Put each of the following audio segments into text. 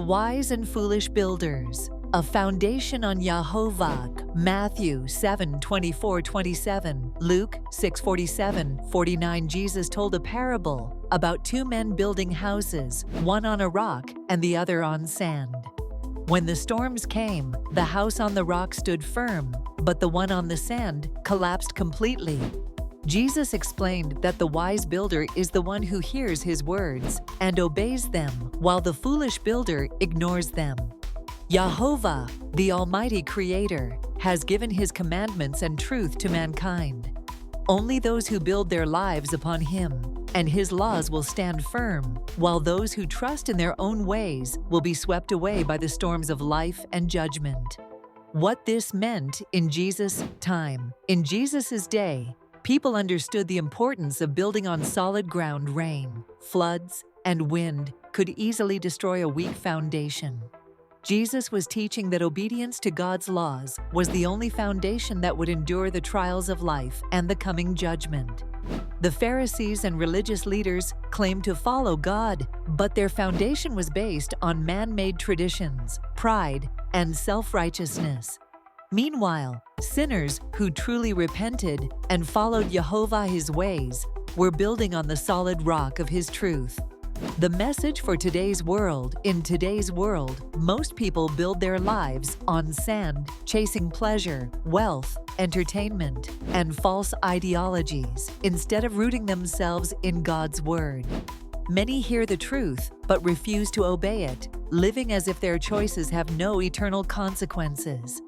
wise and foolish builders. A foundation on YaHoVaH. Matthew 7:24-27, Luke 6:47-49. Jesus told a parable about two men building houses, one on a rock and the other on sand. When the storms came, the house on the rock stood firm, but the one on the sand collapsed completely. Jesus explained that the wise builder is the one who hears his words and obeys them, while the foolish builder ignores them. YaHoVaH, the Almighty Creator, has given His commandments and truth to mankind. Only those who build their lives upon Him and His laws will stand firm, while those who trust in their own ways will be swept away by the storms of life and judgment. What this meant in Jesus' time. In Jesus' day, people understood the importance of building on solid ground. Rain, floods, and wind could easily destroy a weak foundation. Jesus was teaching that obedience to God's laws was the only foundation that would endure the trials of life and the coming judgment. The Pharisees and religious leaders claimed to follow God, but their foundation was based on man-made traditions, pride, and self-righteousness. Meanwhile, sinners who truly repented and followed YaHoVaH His ways were building on the solid rock of His truth. The message for today's world. In today's world, most people build their lives on sand, chasing pleasure, wealth, entertainment, and false ideologies, instead of rooting themselves in God's Word. Many hear the truth, but refuse to obey it, living as if their choices have no eternal consequences.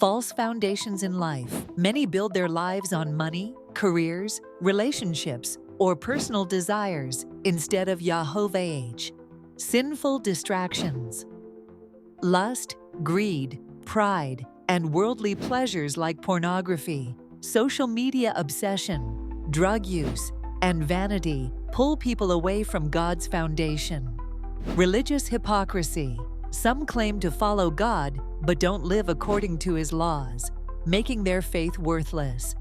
False foundations in life. Many build their lives on money, careers, relationships, or personal desires instead of YaHoVaH. Sinful distractions. Lust, greed, pride, and worldly pleasures like pornography, social media obsession, drug use, and vanity pull people away from God's foundation. Religious hypocrisy. Some claim to follow God but don't live according to His laws, making their faith worthless.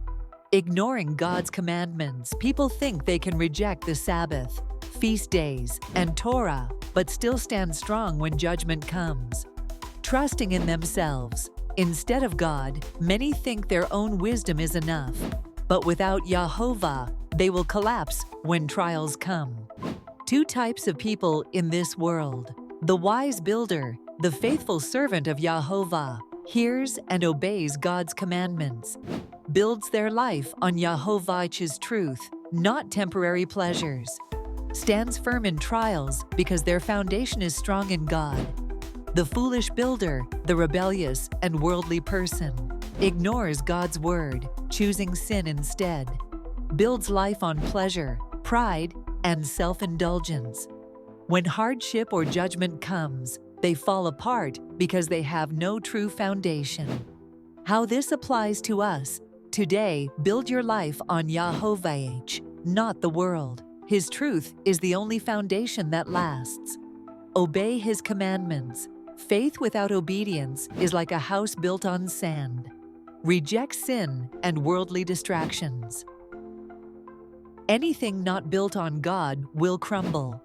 Ignoring God's commandments. People think they can reject the Sabbath, feast days, and Torah, but still stand strong when judgment comes. Trusting in themselves. Instead of God, many think their own wisdom is enough, but without YaHoVaH, they will collapse when trials come. Two types of people in this world. The wise builder, the faithful servant of YaHoVaH, hears and obeys God's commandments, builds their life on YaHoVaH's truth, not temporary pleasures, stands firm in trials because their foundation is strong in God. The foolish builder, the rebellious and worldly person, ignores God's word, choosing sin instead, builds life on pleasure, pride, and self-indulgence. When hardship or judgment comes, they fall apart because they have no true foundation. How this applies to us. Today, build your life on YaHoVaH, not the world. His truth is the only foundation that lasts. Obey His commandments. Faith without obedience is like a house built on sand. Reject sin and worldly distractions. Anything not built on God will crumble.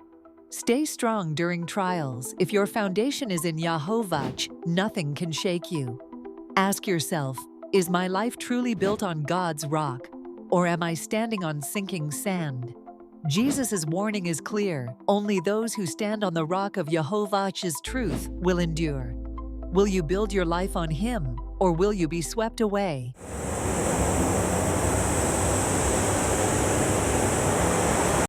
Stay strong during trials. If your foundation is in YaHoVaH, nothing can shake you. Ask yourself, is my life truly built on God's rock, or am I standing on sinking sand? Jesus' warning is clear. Only those who stand on the rock of YaHoVaH's truth will endure. Will you build your life on Him, or will you be swept away?